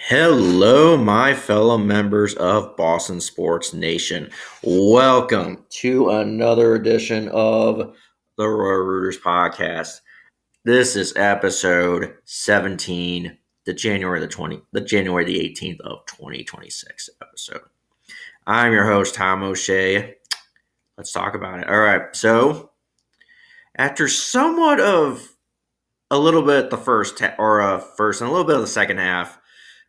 Hello, my fellow members of Boston Sports Nation. Welcome to another edition of the Royal Rooters podcast. This is episode 17, the January the 18th of 2026 episode. I'm your host, Tom O'Shea. Let's talk about it. All right, so after somewhat of a little bit the first and a little bit of the second half,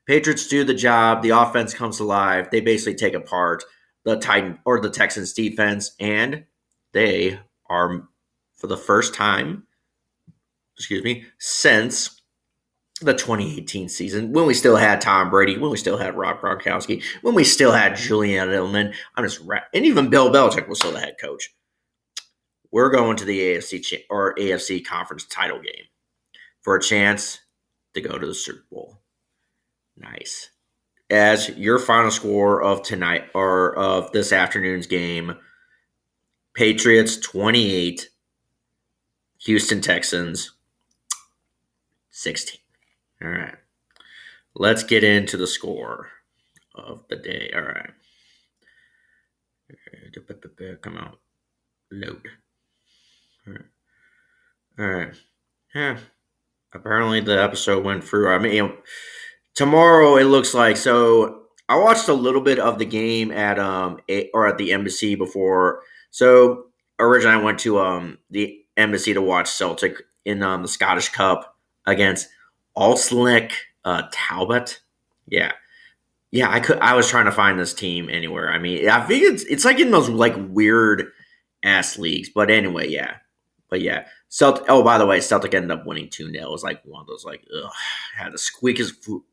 Patriots do the job. The offense comes alive. They basically take apart the Texans defense, and they are, for the first time, since the 2018 season, when we still had Tom Brady, when we still had Rob Gronkowski, when we still had Julian Edelman, and even Bill Belichick was still the head coach. We're going to the AFC conference title game for a chance to go to the Super Bowl. Nice. As your final score of tonight or of this afternoon's game, Patriots 28, Houston Texans 16. All right. Let's get into the score of the day. All right. Come out. Load. All right. Yeah. Apparently the episode went through. Tomorrow it looks like. So I watched a little bit of the game at the embassy before. So originally I went to the embassy to watch Celtic in the Scottish Cup against Alslick Talbot. Yeah. I was trying to find this team anywhere. I think it's like in those like weird ass leagues. But anyway, yeah. Celtic. Oh, by the way, Celtic ended up winning 2-0. It was like one of those had to squeak his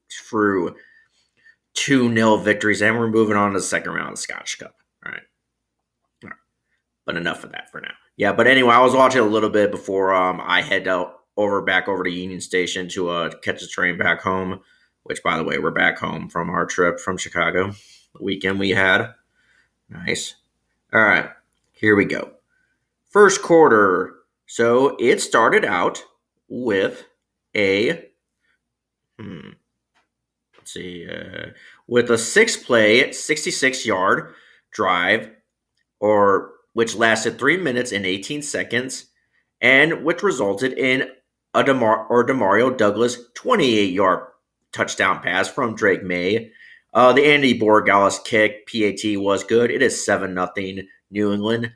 through 2-0 victories, and we're moving on to the second round of the Scottish Cup. All right. But enough of that for now. Yeah, but anyway, I was watching a little bit before I head back over to Union Station to catch a train back home. Which, by the way, we're back home from our trip from Chicago. The weekend we had. Nice. All right, here we go. First quarter. So it started out with with a 6-play, 66-yard drive, which lasted 3 minutes and 18 seconds, and which resulted in a Demario Douglas 28-yard touchdown pass from Drake May. The Andy Borregales kick, PAT, was good. It is 7-0 New England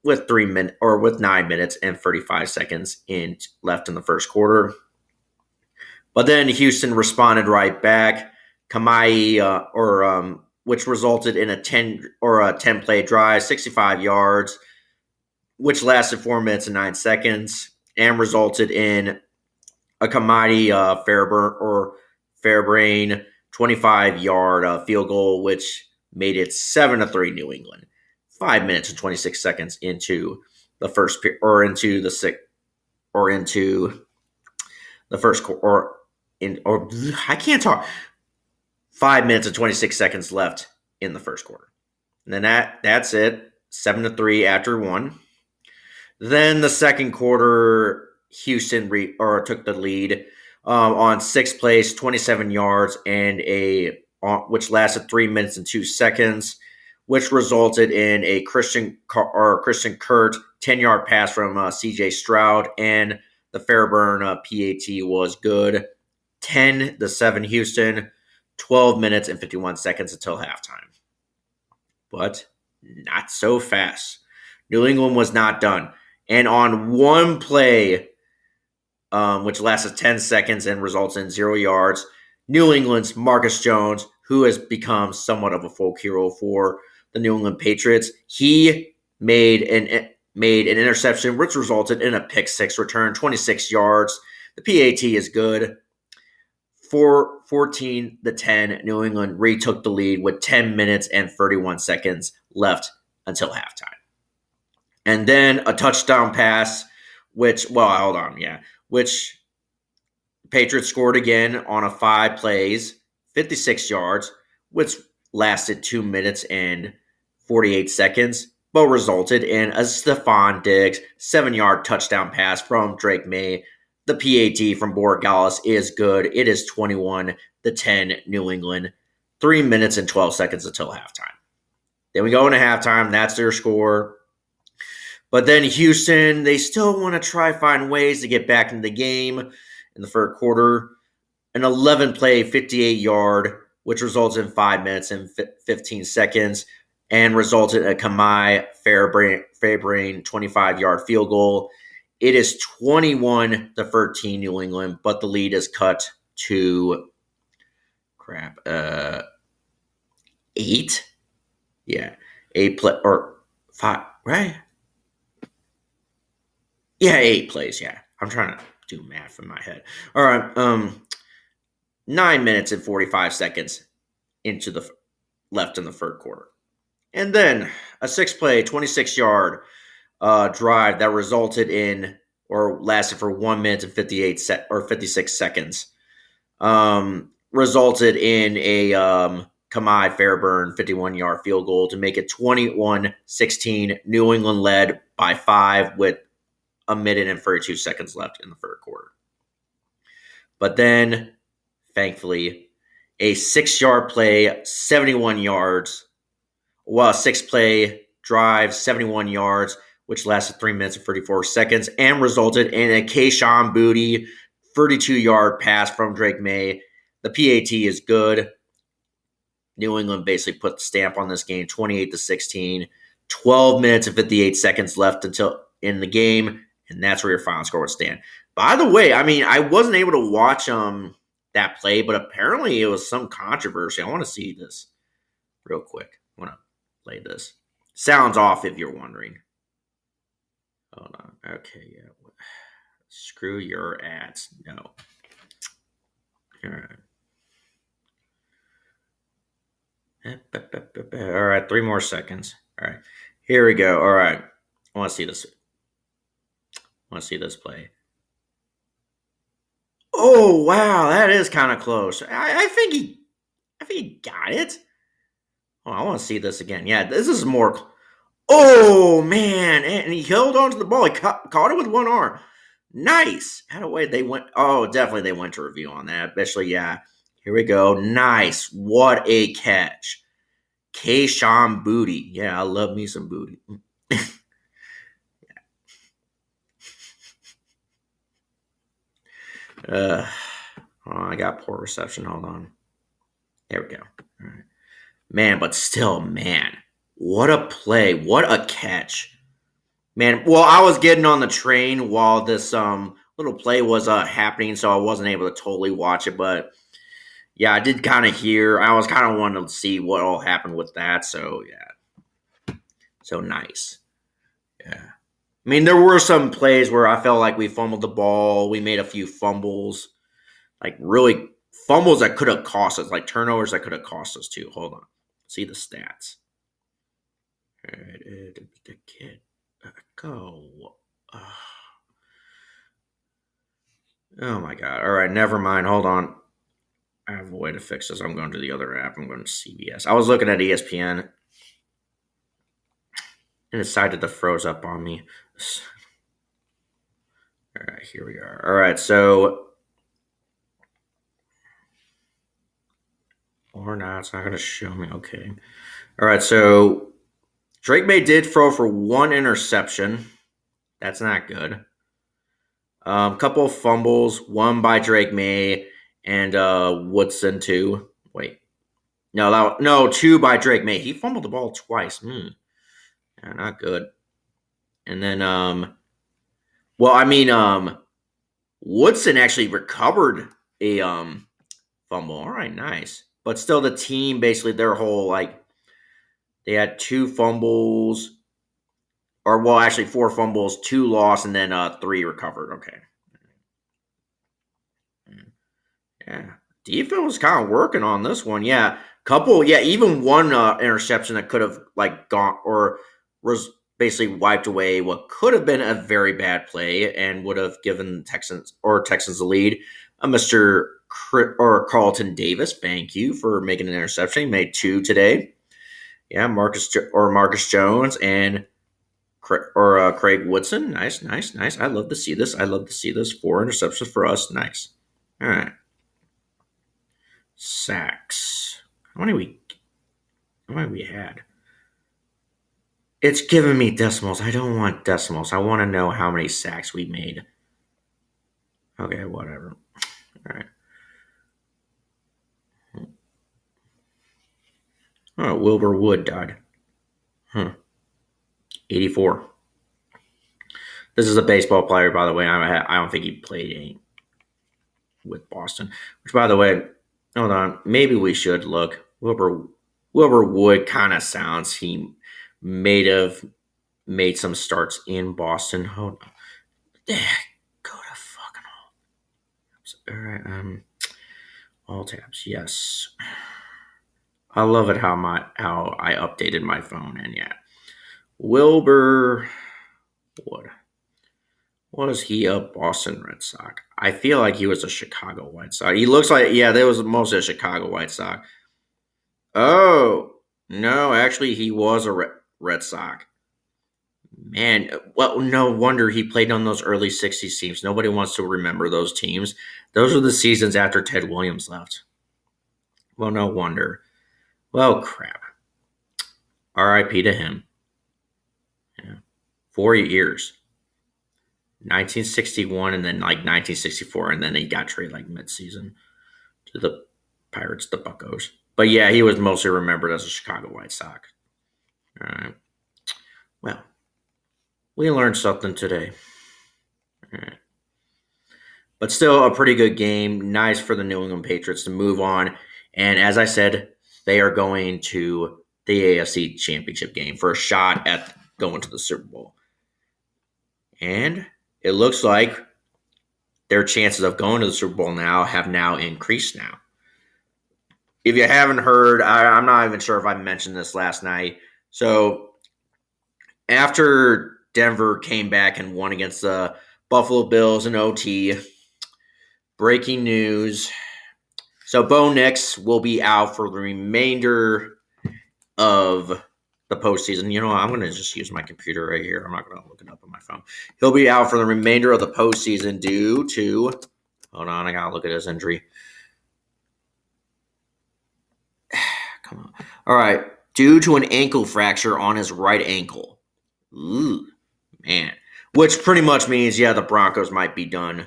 with 9 minutes and 35 seconds left in the first quarter. But then Houston responded right back. Kamai, which resulted in a 10-play drive, 65 yards, which lasted 4 minutes and 9 seconds, and resulted in a Kamai Fairbrain 25-yard field goal, which made it 7-3 New England. 5 minutes and 26 seconds into the first I can't talk. 5 minutes and 26 seconds left in the first quarter. And then that's it. 7-3 after one. Then the second quarter, Houston took the lead on 6 plays, 27 yards, and which lasted 3 minutes and 2 seconds, which resulted in a Christian Kurt 10-yard pass from CJ Stroud, and the Fairburn PAT was good. 10-7 Houston, 12 minutes and 51 seconds until halftime. But not so fast. New England was not done. And on one play, which lasted 10 seconds and results in 0 yards, New England's Marcus Jones, who has become somewhat of a folk hero for the New England Patriots, he made an interception, which resulted in a pick six return, 26 yards. The PAT is good. 14-10, New England retook the lead with 10 minutes and 31 seconds left until halftime. And then a touchdown pass, which Patriots scored again on a 5 plays, 56 yards, which lasted 2 minutes and 48 seconds, but resulted in a Stephon Diggs 7-yard touchdown pass from Drake May. The PAT from Borregales is good. It is 21-7 the 10 New England, 3 minutes and 12 seconds until halftime. Then we go into halftime. That's their score. But then Houston, they still want to try find ways to get back into the game in the third quarter. An 11-play, 58-yard, which results in 5 minutes and 15 seconds, and resulted in a Kamai Fairbrain 25-yard field goal. It is 21-13 New England, but the lead is cut to 8. Yeah, 8 play or 5, right? Yeah, 8 plays. Yeah, I'm trying to do math in my head. All right, 9 minutes and 45 seconds into the left in the third quarter, and then a 6-play, 26-yard drive that resulted in or lasted for 1 minute and 56 seconds. Resulted in a Kamai Fairburn 51-yard field goal to make it 21-16. New England led by 5 with a minute and 32 seconds left in the third quarter. But then, thankfully, a 6-yard play, 71 yards. Well, a 6-play drive, 71 yards, which lasted 3 minutes and 34 seconds and resulted in a Kayshon Boutte 32-yard pass from Drake May. The PAT is good. New England basically put the stamp on this game, 28-16. 12 minutes and 58 seconds left until in the game, and that's where your final score would stand. By the way, I mean, I wasn't able to watch that play, but apparently it was some controversy. I want to see this real quick. I want to play this. Sounds off if you're wondering. Hold on. Okay, yeah. Screw your ads. No. All right. All right, 3 more seconds. All right, here we go. All right, I want to see this. I want to see this play. Oh wow, that is kind of close. I think he got it. Oh, I want to see this again. Yeah, this is more. Oh man, and he held on to the ball. He caught it with one arm. Nice. How the way they went. Oh, definitely they went to review on that. Especially, yeah. Here we go. Nice. What a catch. Kayshon Boutte. Yeah, I love me some booty. I got poor reception. Hold on. There we go. All right. Man, but still, man. What a play. What a catch. Man, well, I was getting on the train while this little play was happening, so I wasn't able to totally watch it, but yeah, I did kind of hear. I was kind of wanting to see what all happened with that. So yeah, so nice. Yeah, I mean there were some plays where I felt like we fumbled the ball. We made a few fumbles, like really fumbles that could have cost us, like turnovers that could have cost us too. Hold on, see the stats. All right, the kid go. Oh my god! All right, never mind. Hold on. I have a way to fix this. I'm going to the other app. I'm going to CBS. I was looking at ESPN and it decided to froze up on me. All right, here we are. All right, so or not, it's not going to show me. Okay. All right, so Drake May did throw for 1 interception. That's not good. Couple of fumbles, one by Drake May and Woodson too. Wait. No, 2 by Drake May. He fumbled the ball twice. Yeah, not good. And then Woodson actually recovered a fumble. All right, nice. But still the team basically their whole they had 2 fumbles or well actually 4 fumbles, 2 lost and then 3 recovered. Okay. Yeah. Defense was kind of working on this one. Yeah. Even one interception that could have gone or was basically wiped away what could have been a very bad play and would have given Texans the lead. Mr. Carlton Davis, thank you for making an interception. He made 2 today. Yeah, Marcus Jones and Craig Woodson. Nice. I love to see this. 4 interceptions for us. Nice. All right. sacks. How many we had? It's giving me decimals. I don't want decimals. I want to know how many sacks we made. Okay, whatever. All right. Oh, Wilbur Wood died. 84. This is a baseball player, by the way. I don't think he played any with Boston. Which, by the way, hold on. Maybe we should look. Wilbur Wood kind of sounds he may have made some starts in Boston. Hold on. Go to fucking all. All right. All tabs. Yes. I love it how I updated my phone, and yeah, Wilbur Wood. Was he a Boston Red Sox? I feel like he was a Chicago White Sox. He looks like, yeah, that was mostly a Chicago White Sox. Oh, no, actually, he was a Red Sox. Man, well, no wonder he played on those early 60s teams. Nobody wants to remember those teams. Those were the seasons after Ted Williams left. Well, no wonder. Well, crap. RIP to him. Yeah. 4 years. 1961 and then like 1964, and then he got traded like midseason to the Pirates, the Buccos. But yeah, he was mostly remembered as a Chicago White Sox. All right. Well, we learned something today. All right. But still a pretty good game. Nice for the New England Patriots to move on. And as I said, they are going to the AFC Championship game for a shot at going to the Super Bowl. And it looks like their chances of going to the Super Bowl now have now increased now. If you haven't heard, I'm not even sure if I mentioned this last night. So after Denver came back and won against the Buffalo Bills in OT, breaking news. So Bo Nix will be out for the remainder of the postseason. You know what? I'm going to just use my computer right here. I'm not going to look it up on my phone. He'll be out for the remainder of the postseason due to, hold on, I got to look at his injury. Come on. All right. Due to an ankle fracture on his right ankle. Ooh, man. Which pretty much means, yeah, the Broncos might be done.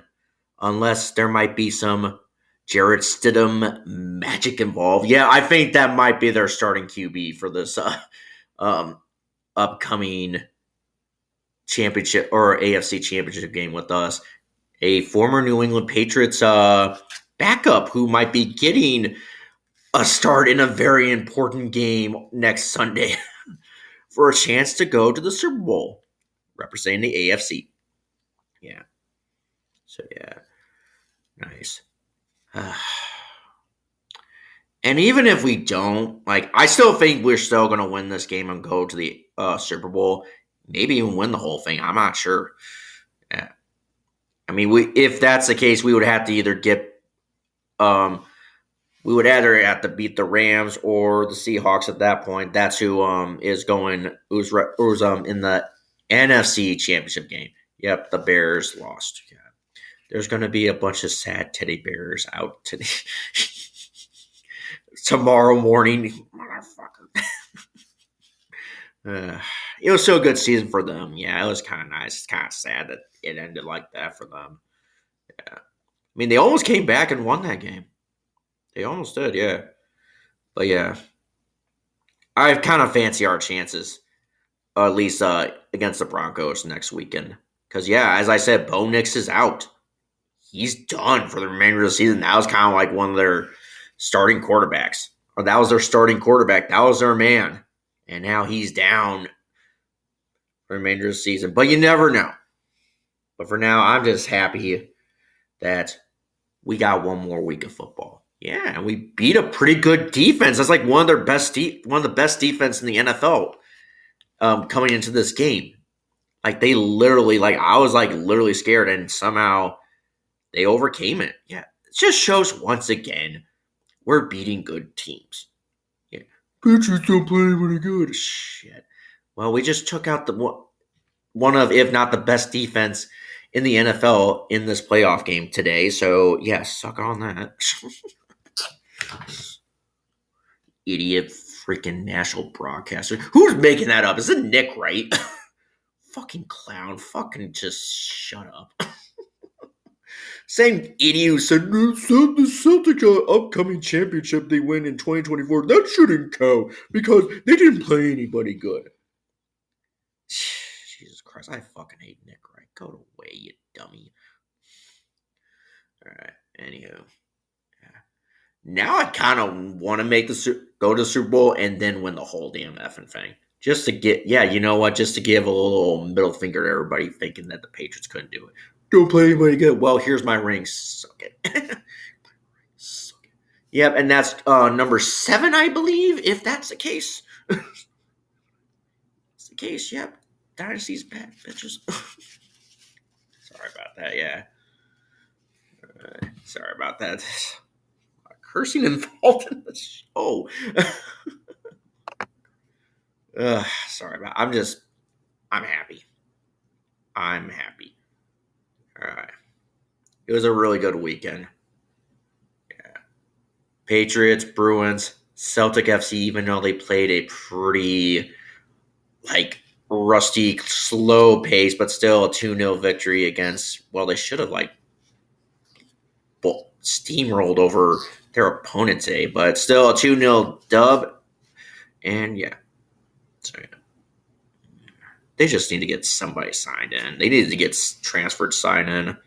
Unless there might be some Jarrett Stidham magic involved. Yeah, I think that might be their starting QB for this upcoming championship or AFC championship game with us. A former New England Patriots backup who might be getting a start in a very important game next Sunday for a chance to go to the Super Bowl representing the AFC. Yeah. So, yeah. Nice. And even if we don't, like, I still think we're still going to win this game and go to the Super Bowl. Maybe even win the whole thing. I'm not sure. Yeah. I mean, if that's the case, we would have to either get we would either have to beat the Rams or the Seahawks at that point. That's who is going who's in the NFC Championship game. Yep, the Bears lost. Yeah. There's going to be a bunch of sad teddy bears out today. Tomorrow morning. Motherfucker. It was still a good season for them. Yeah, it was kind of nice. It's kind of sad that it ended like that for them. Yeah. I mean, they almost came back and won that game. They almost did, yeah. But yeah, I kind of fancy our chances, at least against the Broncos next weekend. Because, yeah, as I said, Bo Nix is out. He's done for the remainder of the season. That was kind of like one of their starting quarterbacks. Or that was their starting quarterback. That was their man. And now he's down for the remainder of the season. But you never know. But for now, I'm just happy that we got one more week of football. Yeah, and we beat a pretty good defense. That's like one of the best defense in the NFL coming into this game. Like they literally, like I was like literally scared, and somehow they overcame it. Yeah, it just shows once again we're beating good teams. Yeah, Patriots don't play really good. Shit. Well, we just took out the one of, if not the best defense in the NFL in this playoff game today. So yeah, suck on that. Idiot freaking national broadcaster. Who's making that up? Is it Nick Wright? Fucking clown. Fucking just shut up. Same idiot who said the Celtics upcoming championship they win in 2024, that shouldn't count because they didn't play anybody good. Jesus Christ, I fucking hate Nick Wright. Go away, you dummy. All right, anywho. Now I kind of want to go to the Super Bowl and then win the whole damn effing thing. Just to get, you know what? Just to give a little middle finger to everybody thinking that the Patriots couldn't do it. Don't play anybody good. Well, here's my ring. Suck it. Suck it. Yep, and that's number 7, I believe, if that's the case. It's the case, yep. Dynasty's bad, bitches. Sorry about that, yeah. Sorry about that. Cursing involved in the show. Sorry about. I'm happy. I'm happy. All right. It was a really good weekend. Yeah. Patriots, Bruins, Celtic FC. Even though they played a pretty rusty, slow pace, but still a 2-0 victory against. Well, they should have steamrolled over their opponent today, but still a 2-0 dub. And yeah. So yeah. They just need to get somebody signed in. They need to get transfer signings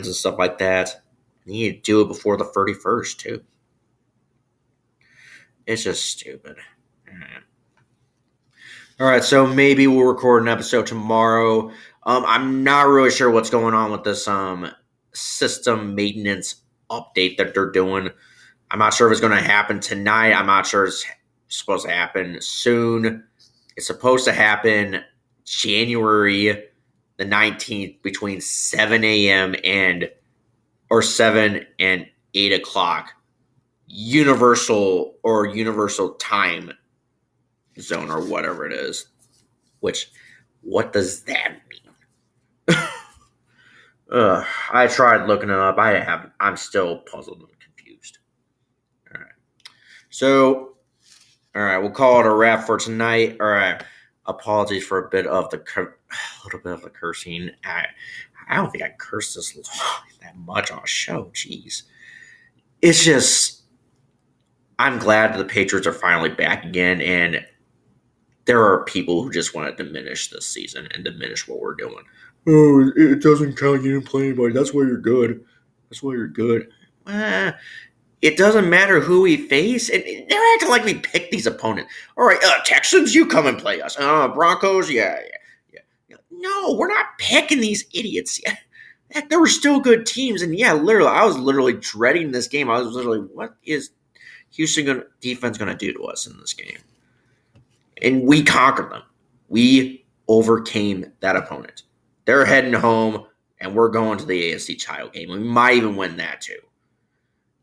and stuff like that. They need to do it before the 31st, too. It's just stupid. All right, so maybe we'll record an episode tomorrow. I'm not really sure what's going on with this system maintenance update that they're doing. I'm not sure if it's going to happen tonight. I'm not sure it's supposed to happen soon. It's supposed to happen January the 19th between 7 a.m. or 7 and 8 o'clock universal time zone or whatever it is. What does that mean? I tried looking it up. I'm still puzzled and confused. All right. So, all right, we'll call it a wrap for tonight. All right. Apologies for a little bit of the cursing. I don't think I cursed this that much on a show. Jeez. It's just, I'm glad the Patriots are finally back again, and there are people who just want to diminish this season and diminish what we're doing. Oh, it doesn't count. You didn't play anybody. That's why you're good. It doesn't matter who we face. And they're acting like we picked these opponents. All right, Texans, you come and play us. Broncos, yeah. No, we're not picking these idiots. Yeah. There were still good teams. And yeah, I was literally dreading this game. I was literally, what is Houston defense going to do to us in this game? And we conquered them. We overcame that opponent. They're heading home, and we're going to the AFC title game. We might even win that too.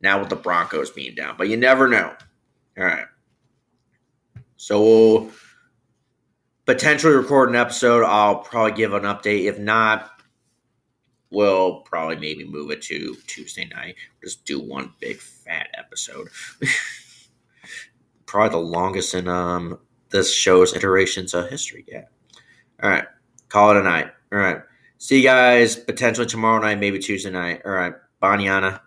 Now with the Broncos being down, but you never know. All right. So we'll potentially record an episode. I'll probably give an update. If not, we'll probably maybe move it to Tuesday night. Just do one big fat episode. Probably the longest in this show's iterations of history. Yeah. All right. Call it a night. All right. See you guys potentially tomorrow night, maybe Tuesday night. All right. Banyana.